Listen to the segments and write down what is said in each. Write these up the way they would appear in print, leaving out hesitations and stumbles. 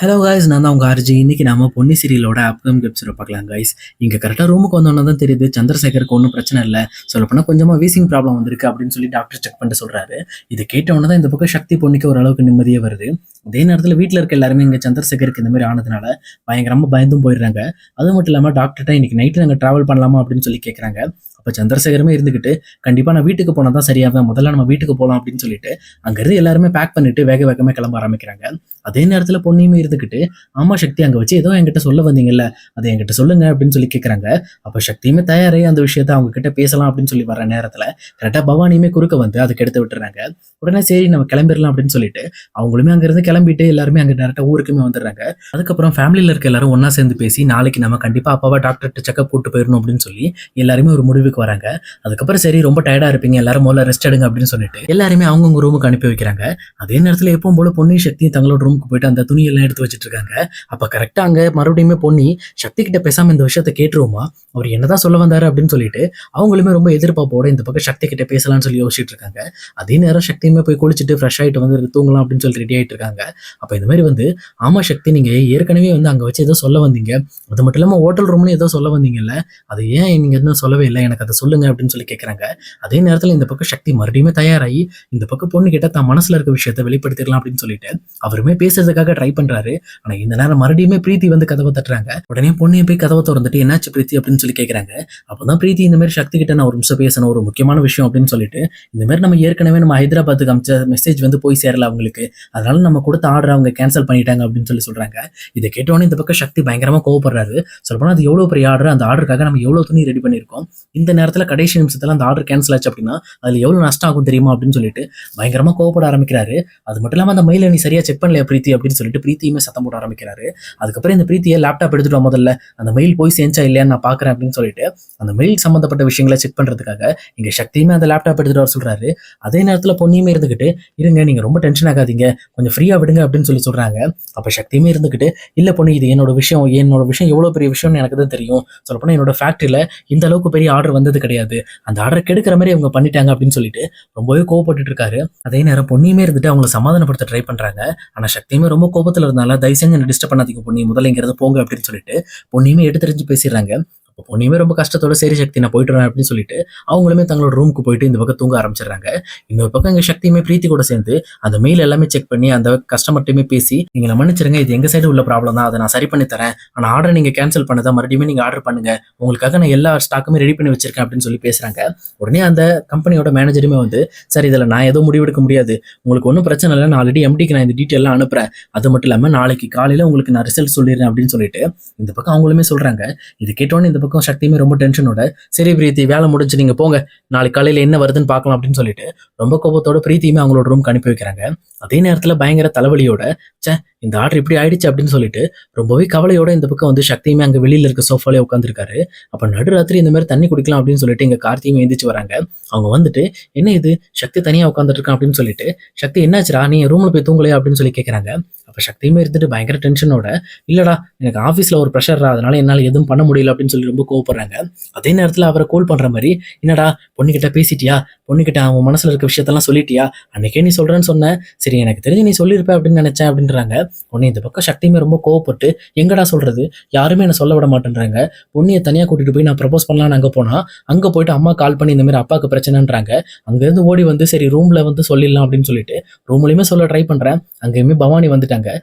Hello guys, நான் தான் உங்கள் ஆர்ஜி. இன்னைக்கு நாம பொன்னி சீரியலோட அப்கமிங் எபிசோட பார்க்கலாம் காய்ஸ். இங்கே கரெக்டாக ரூமுக்கு வந்தோன்னா தான் தெரியுது சந்திரசேகருக்கு ஒன்றும் பிரச்சனை இல்லை. சொல்லப்போனால் கொஞ்சமாக வீசிங் ப்ராப்ளம் வந்திருக்கு அப்படின்னு சொல்லி டாக்டர் செக் பண்ணிட்டு சொல்கிறாரு. இதை கேட்டவொன்னே தான் இந்த பக்கம் சக்தி பொண்ணுக்கு ஓரளவுக்கு நிம்மதியே வருது. அதே நேரத்தில் வீட்டில் இருக்க எல்லாருமே இங்கே சந்திரசேகருக்கு இந்த மாதிரி ஆனதுனால பயங்கரமாக பயந்தும் போயிடுறாங்க. அது மட்டும் இல்லாமல் டாக்டர்கிட்ட இன்னைக்கு நைட்டு நாங்கள் ட்ராவல் பண்ணலாமா அப்படின்னு சொல்லி கேட்குறாங்க. அப்போ சந்திரசேகரமே இருந்துக்கிட்டு கண்டிப்பாக நான் வீட்டுக்கு போனால் தான் சரியாகும், முதல்ல நம்ம வீட்டுக்கு போகலாம் அப்படின்னு சொல்லிட்டு அங்கேருந்து எல்லாருமே பேக் பண்ணிட்டு வேக வேகமாக கிளம்ப ஆரம்பிக்கிறாங்க. அதே நேரத்தில் பொண்ணையுமே இருந்துக்கிட்டு, ஆமா சக்தி, அங்கே வச்சு ஏதோ என்கிட்ட சொல்ல வந்தீங்கல்ல, அதை என்கிட்ட சொல்லுங்க அப்படின்னு சொல்லி கேட்குறாங்க. அப்போ சக்தியுமே தயாரே அந்த விஷயத்த அவங்க கிட்ட பேசலாம் அப்படின்னு சொல்லி வர நேரத்தில் கரெக்டாக பவானியுமே குறுக்க வந்து அதுக்கு எடுத்து விட்டுறாங்க. உடனே சரி நம்ம கிளம்பிடலாம் அப்படின்னு சொல்லிட்டு அவங்களுமே அங்கேருந்து கிளம்பிட்டு எல்லாருமே அங்கே டேரெக்டாக ஊருக்குமே வந்துடுறாங்க. அதுக்கப்புறம் ஃபேமிலியில் இருக்க எல்லாரும் ஒன்றா சேர்ந்து பேசி நாளைக்கு நம்ம கண்டிப்பாக அப்பாவை டாக்டர்கிட்ட செக்அப் கூட்டு போயிடணும் அப்படின்னு சொல்லி எல்லாருமே ஒரு முடிவுக்கு வராங்க. அதுக்கப்புறம் சரி ரொம்ப டயர்டாக இருப்பீங்க, எல்லாரும் முதல்ல ரெஸ்ட் எடுங்க அப்படின்னு சொல்லிட்டு எல்லாருமே அவங்கவுங்க ரூமுக்கு அனுப்பி வைக்கிறாங்க. அதே நேரத்தில் எப்பவும் போல பொன்னி சக்தி தங்களோட ரூமுக்கு போயிட்டு அந்த துணியெல்லாம் எடுத்து வச்சுட்டு இருக்காங்க. அப்போ கரெக்டாக அங்கே மறுபடியுமே பொன்னி சக்தி கிட்ட பேசாமல் இந்த விஷயத்த கேட்டுருவோமா, அவர் என்னதான் சொல்ல வந்தாரு அப்படின்னு சொல்லிட்டு அவங்களுமே ரொம்ப எதிர்பார்ப்போட இந்த பக்கம் சக்தி கிட்ட பேசலாம்னு சொல்லி யோசிச்சுட்டு இருக்காங்க. அதே நேரம் சக்தியுமே போய் குளிச்சுட்டு ஃப்ரெஷ் ஆகிட்டு வந்து தூங்கலாம் அப்படின்னு சொல்லி ரெடி ஆகிட்டு இருக்காங்க. அப்போ இந்த மாதிரி வந்து, ஆமா சக்தி, நீங்க ஏற்கனவே வந்து அங்கே வச்சு ஏதோ சொல்ல வந்தீங்க, அது மட்டும் இல்லாமல் ஹோட்டல் ரூம்னு ஏதோ சொல்ல வந்தீங்கல்ல, அது ஏன் நீங்க இன்னும் சொல்லவே இல்லை, எனக்கு அதை சொல்லுங்க அப்படின்னு சொல்லி கேட்குறாங்க. அதே நேரத்தில் இந்த பக்கம் சக்தி மறுபடியுமே தயாராகி இந்த பக்கம் பொண்ணு கிட்ட தான் மனசுல இருக்க விஷயத்த வெளிப்படுத்திடலாம் அப்படின்னு சொல்லிட்டு அவருமே பேசுறதுக்காக ட்ரை பண்றாரு. ஆனா இந்த நேரம் மறுபடியுமே பிரீத்தி வந்து கதவை தட்டுறாங்க. உடனே பொண்ணையை போய் கதவை திறந்துட்டு என்னாச்சு பிரீத்தி அப்படின்னு சொல்லி கேட்குறாங்க. அப்போதான் பிரீத்தி இந்த மாதிரி சக்தி கிட்ட நான் ஒரு நிமிஷம் பேசணும், ஒரு முக்கியமான விஷயம் அப்படின்னு சொல்லிட்டு, இந்த மாதிரி நம்ம ஏற்கனவே நம்ம ஹைதராபாத்துக்கு அமிச்ச மெசேஜ் வந்து போய் சேரல அவங்களுக்கு, அதனால நம்ம கொடுத்த ஆர்டர் அவங்க கேன்சல் பண்ணிட்டாங்க அப்படின்னு சொல்லி சொல்றாங்க. இதை கேட்டோன்னே இந்த பக்கம் சக்தி பயங்கரமா கோவப்படுறாரு. சொல்லப்போனா அது எவ்வளவு பெரிய ஆர்டர், அந்த ஆர்டருக்காக நம்ம எவ்வளவு துணி ரெடி பண்ணியிருக்கோம், இந்த நேரத்தில் கடைசி நிமிஷத்துல அந்த ஆர்டர் கேன்சல் ஆச்சு அப்படின்னா அதுல எவ்வளவு நஷ்டம் ஆகும் தெரியுமா அப்படின்னு சொல்லிட்டு பயங்கரமா கோவப்பட ஆரம்பிக்கிறாரு. அது மட்டும் இல்லாம அந்த மெயிலை நீ சரியா செக் பண்ணலையா பிரீத்தி அப்படின்னு சொல்லிட்டு பிரீத்தியுமே சத்தம் போட ஆரம்பிக்கிறாரு. அதுக்கப்புறம் இந்த பிரீத்தியை லேப்டாப் எடுத்துட்டு முதல்ல அந்த மெயில் போய் சேர்ந்தா இல்லையான்னு நான் பாக்குறேன் அப்படின்னு சொல்லிட்டு அந்த மெயில் சம்பந்தப்பட்ட விஷயங்களை செக் பண்றதுக்காக இங்க சக்தியுமே அந்த லேப்டாப் எடுத்துட்டு வர சொல்றாரு. அதே நேரத்துல பொண்ணையுமே இருந்துகிட்டு, இருங்க நீங்க ரொம்ப டென்ஷன் ஆகாதீங்க, கொஞ்சம் ஃப்ரீயா விடுங்க அப்படின்னு சொல்லி சொல்றாங்க. அப்ப சக்தியுமே இருந்துகிட்டு, இல்ல பொண்ணு, இது என்னோட விஷயம் எவ்வளவு பெரிய விஷயம்னு எனக்கு தான் தெரியும், சொல்லப்போனா என்னோட ஃபேக்டரியில இந்த அளவுக்கு பெரிய ஆர்டர் வந்தது கிடையாது, அந்த ஆர்டரை கெடுக்கிற மாதிரி அவங்க பண்ணிட்டாங்க அப்படின்னு சொல்லிட்டு ரொம்பவே கோவப்பட்டு இருக்காரு. அதே நேரம் பொண்ணையுமே இருந்துட்டு அவங்களை சமாதானப்படுத்த ட்ரை பண்றாங்க. ஆனா சக்தியுமே ரொம்ப கோபத்துல இருந்தால தயவு செஞ்சு என்ன டிஸ்டர்ப் பண்ணாதீங்க பொண்ணி, முதல்ல இங்கிறது போங்க அப்படின்னு சொல்லிட்டு பொண்ணையுமே எடுத்துரிஞ்சு பேசிடுறாங்க. பொண்ணுமே ரொம்ப கஷ்டத்தோட சரி சக்தி நான் போயிட்டு வரேன் அப்படின்னு சொல்லிட்டு அவங்களுமே தங்களோட ரூமுக்கு போயிட்டு இந்த பக்கம் தூங்க ஆரம்பிச்சிடுறாங்க. இன்னொரு பக்கம் எங்க சக்தியுமே பிரீத்தி கூட சேர்ந்து அந்த மெயில் எல்லாமே செக் பண்ணி அந்த கஸ்டமர்ட்டையுமே பேசி, நீங்க மன்னிச்சிருங்க, இது எங்க சைடு உள்ள ப்ராப்ளம் தான், அதை நான் சரி பண்ணி தரேன், ஆனா ஆர்டர் நீங்க கேன்சல் பண்ணதா மறுபடியும் நீங்க ஆர்டர் பண்ணுங்க, உங்களுக்காக நான் எல்லா ஸ்டாக்குமே ரெடி பண்ணி வச்சிருக்கேன் அப்படின்னு சொல்லி பேசுறாங்க. உடனே அந்த கம்பெனியோட மேனேஜருமே வந்து, சார் இதில் நான் எதுவும் முடிவெடுக்க முடியாது, உங்களுக்கு ஒன்றும் பிரச்சனை இல்லை, நான் ஆல்ரெடி எம்டிக்கு நான் இந்த டீட்டெயிலாம் அனுப்புறேன், அது மட்டும் இல்லாமல் நாளைக்கு காலையில் உங்களுக்கு நான் ரிசல்ட் சொல்லிடுறேன் அப்படின்னு சொல்லிட்டு இந்த பக்கம் அவங்களுமே சொல்றாங்க. இது கேட்டோன்னே இந்த பக்கம் சக்தியுமே ரொம்ப டென்ஷனோட, சரி பிரீத்தி வேலை முடிஞ்சு நீங்க போங்க, நாளைக்கு காலையில என்ன வருதுன்னு பார்க்கலாம் அப்படின்னு சொல்லிட்டு ரொம்ப கோபத்தோட பிரீத்தியுமே அவங்களோட ரூம்க்கு அனுப்பி வைக்கிறாங்க. அதே நேரத்துல பயங்கர தலைவலியோட, இந்த ஆர்டர் இப்படி ஆயிடுச்சு அப்படின்னு சொல்லிட்டு ரொம்பவே கவலையோட இந்த பக்கம் வந்து சக்தியுமே அங்க வெளியில இருக்க சோஃபாலே உட்காந்துருக்காரு. அப்ப நடுராத்திரி இந்த மாதிரி தண்ணி குடிக்கலாம் அப்படின்னு சொல்லிட்டு இங்க கார்த்தியுமே எந்திரிச்சு வராங்க. அவங்க வந்துட்டு, என்ன இது சக்தி தனியா உட்காந்துட்டு இருக்கான் அப்படின்னு சொல்லிட்டு, சக்தி என்னாச்சுரா, நீ ரூம்ல போய் தூங்கலையா அப்படின்னு சொல்லி கேட்கறாங்க. அப்ப சக்தியுமே இருந்துட்டு பயங்கர டென்ஷனோட, இல்லடா எனக்கு ஆஃபீஸ்ல ஒரு ப்ரெஷர்ரா, அதனால என்னால எதுவும் பண்ண முடியல அப்படின்னு சொல்லி ரொம்ப கோவப்படுறாங்க. அதே நேரத்துல அவரை கோல் பண்ற மாதிரி, என்னடா பொண்ணுகிட்ட பேசிட்டியா, பொண்ணுகிட்ட அவன் மனசுல இருக்க விஷயத்தெல்லாம் சொல்லிட்டியா, அன்னைக்கே நீ சொல்றேன்னு சொன்ன, சரி எனக்கு தெரிஞ்சு நீ சொல்லியிருப்ப அப்படின்னு நினைச்சேன் அப்படின்றாங்க. உடனே இந்த பக்கம் சக்தியுமே ரொம்ப கோவப்பட்டு, எங்கடா சொல்றது, யாருமே என்ன சொல்ல விட மாட்டேன்றாங்க, பொண்ணியை தனியா கூட்டிட்டு போய் நான் ப்ரப்போஸ் பண்ணலான்னு அங்க போனா அங்க போயிட்டு அம்மா கால் பண்ணி இந்த மாதிரி அப்பாவுக்கு பிரச்சனைன்றாங்க. அங்கிருந்து ஓடி வந்து சரி ரூம்ல வந்து சொல்லிடலாம் அப்படின்னு சொல்லிட்டு ரூம்லயுமே சொல்ல ட்ரை பண்றேன். அங்கேயுமே பவானி வந்துட்டாங்க.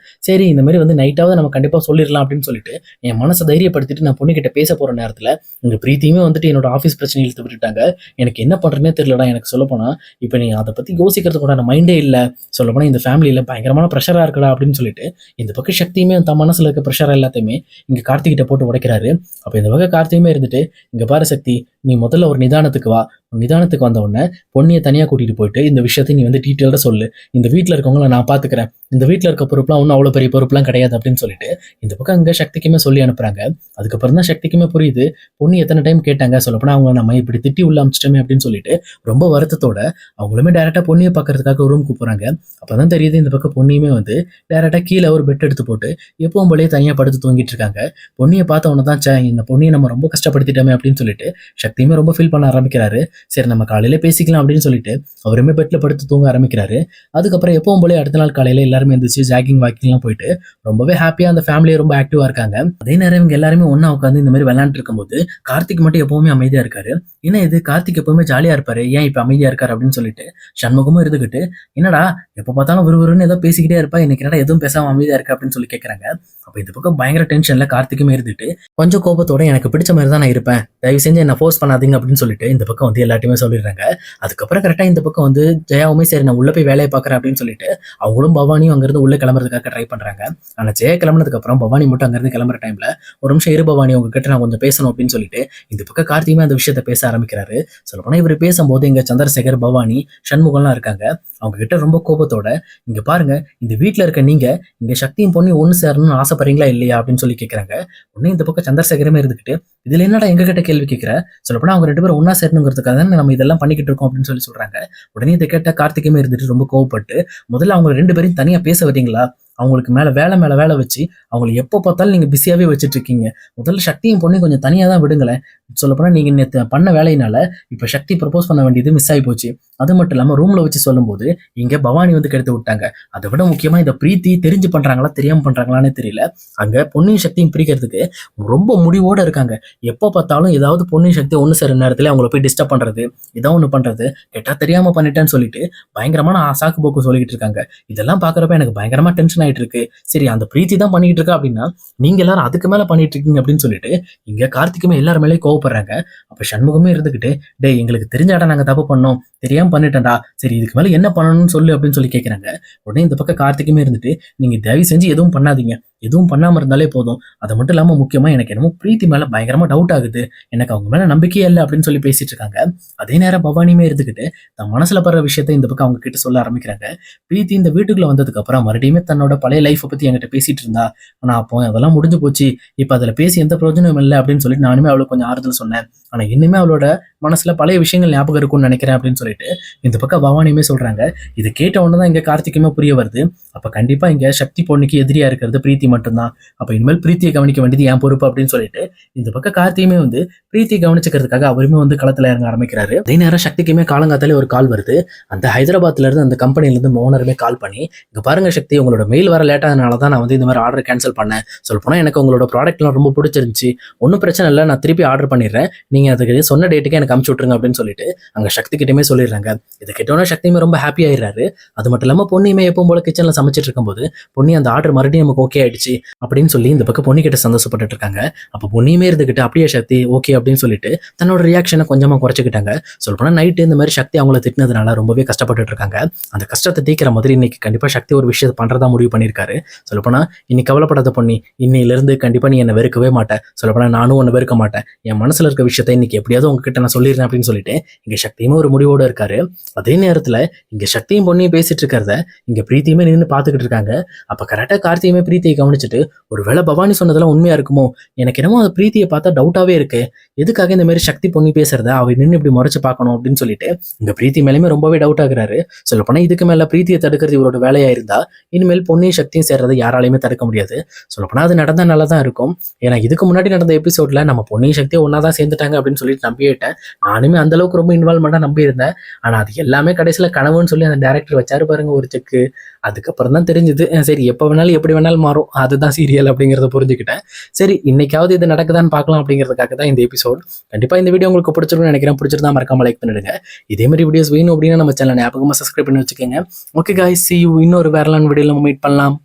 சரி இந்த மாதிரி வந்து நைட்டாவது நம்ம கண்டிப்பா சொல்லிடலாம் அப்படின்னு சொல்லிட்டு என் மனசை தைரியப்படுத்திட்டு நான் பொண்ணுகிட்ட பேச போற நேரத்துல இங்க பிரீத்தியுமே வந்துட்டு என்னோட ஆஃபீஸ் பிரச்சனை இழுத்து விட்டுட்டாங்க. எனக்கு என்ன பண்றேன்னே தெரியலடா, எனக்கு சொல்ல போனா இப்ப நீ அதை பத்தி யோசிக்கிறது கூட மைண்டே இல்ல, சொல்ல போனா இந்த ஃபேமிலியில பயங்கரமான ப்ரெஷரா இருக்கடா அப்படின்னு சொல்லிட்டு இந்த பக்கம் சக்தியுமே தன் மனசுல இருக்க ப்ரெஷர் எல்லாத்தையுமே இங்க கார்த்திகிட்ட போட்டு உடைக்கிறாரு. அப்ப இந்த பக்கம் கார்த்தியுமே இருந்துட்டு, இங்க பாரு சக்தி, நீ முதல்ல ஒரு நிதானத்துக்கு வா, நிதானத்துக்கு வந்த உடனே பொண்ணியை தனியா கூட்டிட்டு போயிட்டு இந்த விஷயத்தை நீ வந்து டீட்டெயில்டா சொல்லு, இந்த வீட்டுல இருக்கவங்கள நான் பாத்துக்கிறேன், இந்த வீட்டுல இருக்க பொறுப்புலாம் ஒன்றும் அவ்வளவு பெரிய பொறுப்புலாம் கிடையாது அப்படின்னு சொல்லிட்டு இந்த பக்கம் அங்க சக்திக்குமே சொல்லி அனுப்புறாங்க. அதுக்கப்புறம் தான் சக்திக்குமே புரியுது, பொண்ணு எத்தனை டைம் கேட்டாங்க, சொல்லப்போனா அவங்க நம்ம இப்படி திட்டி உள்ள அமிச்சிட்டோமே அப்படின்னு சொல்லிட்டு ரொம்ப வருத்தத்தோட அவங்களுமே டைரக்டா பொண்ணியை பாக்குறதுக்காக ரூமுக்கு போறாங்க. அப்பதான் தெரியுது இந்த பக்கம் பொண்ணியுமே வந்து டைரக்டா கீழே ஒரு பெட் எடுத்து போட்டு எப்பவும் போலயே தனியா படுத்து தூங்கிட்டு இருக்காங்க. பொண்ணியை பார்த்த உடனே தான், இந்த பொண்ணியை நம்ம ரொம்ப கஷ்டப்படுத்திட்டோமே அப்படின்னு சொல்லிட்டு சக்தியுமே ரொம்ப ஃபீல் பண்ண ஆரம்பிக்கிறாரு. சரி நம்ம காலையில பேசிக்கலாம் அப்படின்னு சொல்லிட்டு அவருமே பெட்ல படுத்து தூங்க ஆரம்பிக்கிறாரு. அதுக்கப்புறம் எப்பவும் போல அடுத்த நாள் காலையில எல்லாருமே எந்திரிச்சு ஜாகிங் வாக்கிங்லாம் போயிட்டு ரொம்பவே ஹாப்பியா அந்த ஃபேமிலியே ரொம்ப ஆக்டிவா இருக்காங்க. அதே நேரம் இவங்க எல்லாருமே ஒண்ணா உட்காந்து இந்த மாதிரி விளையாண்டு இருக்கும்போது கார்த்திக் மட்டும் எப்பவுமே அமைதியா இருக்காரு. ஏன்னா இது கார்த்திக் எப்பவுமே ஜாலியா இருப்பாரு, ஏன் இப்ப அமைதியா இருக்காரு அப்படின்னு சொல்லிட்டு சண்முகமும் இருந்துகிட்டு, என்னடா எப்ப பார்த்தாலும் விறுவிறுன்னு ஏதோ பேசிக்கிட்டே இருப்பா, இன்னைக்கு என்னடா எதுவும் பேசாம அமைதியா இருக்கு அப்படின்னு சொல்லி கேட்கறாங்க. அப்ப இந்த பக்கம் பயங்கர டென்ஷன்ல கார்த்திக்குமே இருந்துட்டு கொஞ்சம் கோபத்தோட எனக்கு பிடிச்ச மாதிரி தான் நான் இருப்பேன், தயவு செஞ்சு என்ன ஃபோர்ஸ் பண்ணாதீங்க அப்படின்னு சொல்லிட்டு இந்த பக்கம் வந்து எல்லாத்தையுமே சொல்லிடுறாங்க. அதுக்கப்புறம் கரெக்டா இந்த பக்கம் வந்து ஜெயாவுமே சரி நான் உள்ள போய் வேலையை பார்க்கறேன் அப்படின்னு சொல்லிட்டு அவங்களும் பவானியும் அங்கிருந்து உள்ள கிளம்புறதுக்காக ட்ரை பண்றாங்க. ஆனா ஜெயா கிளம்புனதுக்கு அப்புறம் பவானி மட்டும் அங்கிருந்து கிளம்புற டைம்ல ஒரு நிமிஷம் இரு பவானி, உங்ககிட்ட நான் கொஞ்சம் பேசணும் அப்படின்னு சொல்லிட்டு இந்த பக்கம் கார்த்தியுமே அந்த விஷயத்த பேச ஆரம்பிக்கிறாரு. சொல்லப்போனா இவர் பேசும்போது இங்க சந்திரசேகர், பவானி, சண்முகம்லாம் இருக்காங்க. அவங்க கிட்ட ரொம்ப கோபத்தோட, இங்க பாருங்க இந்த வீட்டுல இருக்க நீங்க இங்க சக்தியும் பொண்ணு ஒண்ணு சேரணும்னு ஆசைப்படுறீங்களா இல்லையா அப்படின்னு சொல்லி கேட்கறாங்க. உடனே இந்த பக்கம் சந்திரசேகரமே இருந்துகிட்டு, இதுல என்னடா எங்க கிட்ட கேள்வி கேட்கிற, சொல்லப்போனா அவங்க 2 பேரும் ஒண்ணா சேரணுங்கிறதுக்காக தான் நம்ம இதெல்லாம் பண்ணிக்கிட்டு இருக்கோம் அப்படின்னு சொல்லி சொல்றாங்க. உடனே இதை கேட்ட கார்த்திகமே இருந்துட்டு ரொம்ப கோவப்பட்டு, முதல்ல அவங்க 2 பேரையும் தனியா பேச வரீங்களா, அவங்களுக்கு மேல வேலை வச்சு அவங்களை எப்போ பார்த்தாலும் நீங்க பிஸியாவே வச்சுட்டு இருக்கீங்க, முதல்ல சக்தியும் பொண்ணையும் கொஞ்சம் தனியா தான் விடுங்களேன். சொல்லப்போனா நீங்க நேத்து பண்ண வேலையினால இப்ப சக்தி ப்ரப்போஸ் பண்ண வேண்டியது மிஸ் ஆகி போச்சு. அது மட்டும் இல்லாம ரூம்ல வச்சு சொல்லும்போது இங்க பவானி வந்து கெடுத்து விட்டாங்க. அதை விட முக்கியமா இந்த பிரீத்தி தெரிஞ்சு பண்றாங்களா தெரியாம பண்றாங்களான்னு தெரியல, அங்க பொன்னியின் சக்தியும் பிரிக்கிறதுக்கு ரொம்ப முடிவோட இருக்காங்க. எப்போ பார்த்தாலும் ஏதாவது பொன்னியின் சக்தி ஒண்ணு சேர நேரத்துல அவங்கள போய் டிஸ்டர்ப் பண்றது, ஏதோ ஒண்ணு பண்றது, கேட்டா தெரியாம பண்ணிட்டேன்னு சொல்லிட்டு பயங்கரமான சாக்கு போக்கு சொல்லிட்டு இருக்காங்க. இதெல்லாம் பாக்குறப்ப எனக்கு பயங்கரமா டென்ஷன் ஆயிட்டு இருக்கு. சரி அந்த பிரீத்தி தான் பண்ணிட்டு இருக்கா அப்படின்னா நீங்க எல்லாரும் அதுக்கு மேல பண்ணிட்டு இருக்கீங்க அப்படின்னு சொல்லிட்டு இங்க கார்த்திக்குமே எல்லாரும் மேலே கோவப்படுறாங்க. அப்ப சண்முகமே இருந்துகிட்டு, டேய் எங்களுக்கு தெரிஞ்சாடா நாங்க தப்பு பண்ணோம், தெரியாம பண்ணிட்டேன்டா, சரி இதுக்கு மேல என்ன பண்ணணும்னு சொல்லு அப்படின்னு சொல்லி கேட்கறாங்க. உடனே இந்த பக்கம் கார்த்திக்குமே இருந்துட்டு, நீங்க தயவு செஞ்சு எதுவும் பண்ணாதீங்க, எதுவும் பண்ணாம இருந்தாலே போதும், அது மட்டும் இல்லாம முக்கியமா எனக்கு என்னமோ பிரீத்தி மேல பயங்கரமா டவுட் ஆகுது, எனக்கு அவங்க மேல நம்பிக்கையே இல்லை அப்படின்னு சொல்லி பேசிட்டு இருக்காங்க. அதே நேரம் பவானியுமே இருந்துகிட்டு தன் மனசுல படுற விஷயத்த இந்த பக்கம் அவங்க கிட்ட சொல்ல ஆரம்பிக்கிறாங்க. பிரீத்தி இந்த வீட்டுக்குள்ள வந்ததுக்கு அப்புறம் மறுபடியுமே தன்னோட பழைய லைஃப்பை பத்தி என்கிட்ட பேசிட்டு இருந்தா, ஆனா அப்போ அதெல்லாம் முடிஞ்சு போச்சு, இப்ப அதுல பேசி எந்த பிரயோஜனமும் இல்லை அப்படின்னு சொல்லிட்டு நானுமே அவளுக்கு கொஞ்சம் ஆறுதல் சொன்னேன். ஆனா இன்னுமே அவளோட மனசுல பழைய விஷயங்கள் ஞாபகம் இருக்கும்னு நினைக்கிறேன் அப்படின்னு சொல்லிட்டு இந்த பக்கம் பவானியுமே சொல்றாங்க. இது கேட்ட உடனே தான் இங்க கார்த்திக்குமே புரிய வருது, அப்ப கண்டிப்பா இங்க சக்தி பொண்ணுக்கு எதிரியா இருக்கிறது பிரீத்தி மட்டும்தான், அப்ப இனிமேல் பிரீத்தியை கவனிக்க வேண்டியது என் பொறுப்பு அப்படின்னு சொல்லிட்டு இந்த பக்கம் கார்த்தியுமே வந்து பிரீத்தியை கவனிச்சுக்கிறதுக்காக அவருமே வந்து களத்துல இறங்க ஆரம்பிக்கிறாரு. அதே நேரம் சக்திக்குமே காலங்காத்தாலே ஒரு கால் வருது. அந்த ஹைதராபாத்ல இருந்து அந்த கம்பெனில இருந்து ஓனருமே கால் பண்ணி, இங்க பாருங்க சக்தி, உங்களோட மெயில் வர லேட் ஆனதுனால தான் நான் வந்து இந்த மாதிரி ஆர்டர் கேன்சல் பண்ணேன், சொல்ல போனா எனக்கு உங்களோட ப்ராடக்ட்லாம் ரொம்ப பிடிச்சிருந்துச்சு, ஒன்றும் பிரச்சனை இல்லை, நான் திருப்பி ஆர்டர் பண்ணிடுறேன், நீங்க அதுக்கு சொன்ன டேட்டுக்கு எனக்கு அமுச்சு விட்டுருங்க அப்படின்னு சொல்லிட்டு அங்க சக்தி கிட்டமே சொல்லிடுறாங்க. இதை கேட்டோன்னா சக்தியுமே ரொம்ப ஹாப்பி ஆயிடுறாரு. அது மட்டும் இல்லாம பொண்ணியுமே எப்பவும் போல கிச்சன்ல சமைச்சிட்டு இருக்கும்போது, பொன்னி அந்த ஆர்டர் மறுபடியும் நமக்கு ஓகே ஆயிடுச்சு அப்படின்னு சொல்லி இந்த பக்கம் பொன்னி கிட்ட சந்தோஷப்பட்டு இருக்காங்க. அப்போ பொன்னியுமே இருந்துகிட்டு அப்படியே சக்தி ஓகே அப்படின்னு சொல்லிட்டு தன்னோட ரியாக்ஷனை கொஞ்சமா குறைச்சிக்கிட்டாங்க. சொல்லப்போனா நைட்டு இந்த மாதிரி சக்தி அவங்கள திட்டினதுனால ரொம்பவே கஷ்டப்பட்டு இருக்காங்க. அந்த கஷ்டத்தை தீக்கிற மாதிரி இன்னைக்கு கண்டிப்பா சக்தி ஒரு விஷயத்தை பண்றதா முடிவு பண்ணியிருக்காரு. சொல்லப்போனா இன்னைக்கு கவலைப்படாத பொன்னி, இன்னையிலிருந்து கண்டிப்பா நீ என்னை வெறுக்கவே மாட்டேன், சொல்லப்போனா நானும் ஒன்று வெறுக்க மாட்டேன், என் மனசுல இருக்க விஷயத்தை இன்னைக்கு எப்படியாவது உங்ககிட்ட நான் சொல்லிடுறேன் அப்படின்னு சொல்லிட்டு இங்க சக்தியுமே ஒரு முடிவோட இருக்காரு. அதே நேரத்துல இங்க சக்தியும் பொண்ணையும் பேசிட்டு இருக்கிறத இங்க பிரீத்தியுமே நின்று பாத்துக்கிட்டு இருக்காங்க. அப்ப கரெக்டா கார்த்தியுமே பிரீத்தியை கவனிச்சுட்டு, ஒருவேளை பவானி சொன்னதெல்லாம் உண்மையா இருக்குமோ, எனக்கு என்னமோ அந்த பிரீத்தியை பார்த்தா டவுட்டாவே இருக்கு, எதுக்காக இந்த மாதிரி சக்தி பொண்ணி பேசுறத அவ நின்று இப்படி முறைச்சு பார்க்கணும் அப்படின்னு சொல்லிட்டு இங்க பிரீத்தி மேலுமே ரொம்பவே டவுட் ஆகுறாரு. சொல்ல போனா இதுக்கு மேல பிரீத்தியை தடுக்கிறது இவரோட வேலையா இருந்தா இனிமேல் பொண்ணையும் சக்தியும் சேர்றதை யாராலையுமே தடுக்க முடியாது. சொல்லப்போனா அது நடந்தா நல்லா தான் இருக்கும். ஏன்னா இதுக்கு முன்னாடி நடந்த எபிசோட்ல நம்ம பொண்ணையும் சக்தியும் ஒன்னாதான் சேர்ந்துட்டாங்க அப்படின்னு சொல்லிட்டு நம்பிட்டேன். நானுமே அந்த அளவுக்கு ரொம்ப இன்வால்வ்மெண்டா நம்பி இருந்தேன். ஆனா அது எல்லாமே கடைசியில கனவுன்னு சொல்லி அந்த டைரக்டர் வச்சாரு பாருங்க ஒரு செக்கு. அதுக்கப்புறம் தான் தெரிஞ்சது, சரி எப்ப வேணாலும் எப்படி வேணாலும் மாறும், அதுதான் சீரியல் அப்படிங்கறத புரிஞ்சுக்கிட்டேன். சரி இன்னைக்காவது இது நடக்குதான்னு பார்க்கலாம் அப்படிங்கிறதுக்காக தான் இந்த எபிசோட். கண்டிப்பா இந்த வீடியோ உங்களுக்கு பிடிச்சிருக்கும்னு நினைக்கிறேன். பிடிச்சிருந்தா மறக்காம லைக் பண்ணிடுங்க. இதே மாதிரி வீடியோஸ் வேணும் அப்படின்னா நம்ம சேனல் ஞாபகமா சப்ஸ்கிரைப் பண்ணி வச்சுக்கோங்க. ஓகே காய்ஸ், see you இன்னொரு வேறலான வீடியோல நம்ம மீட் பண்ணலாம்.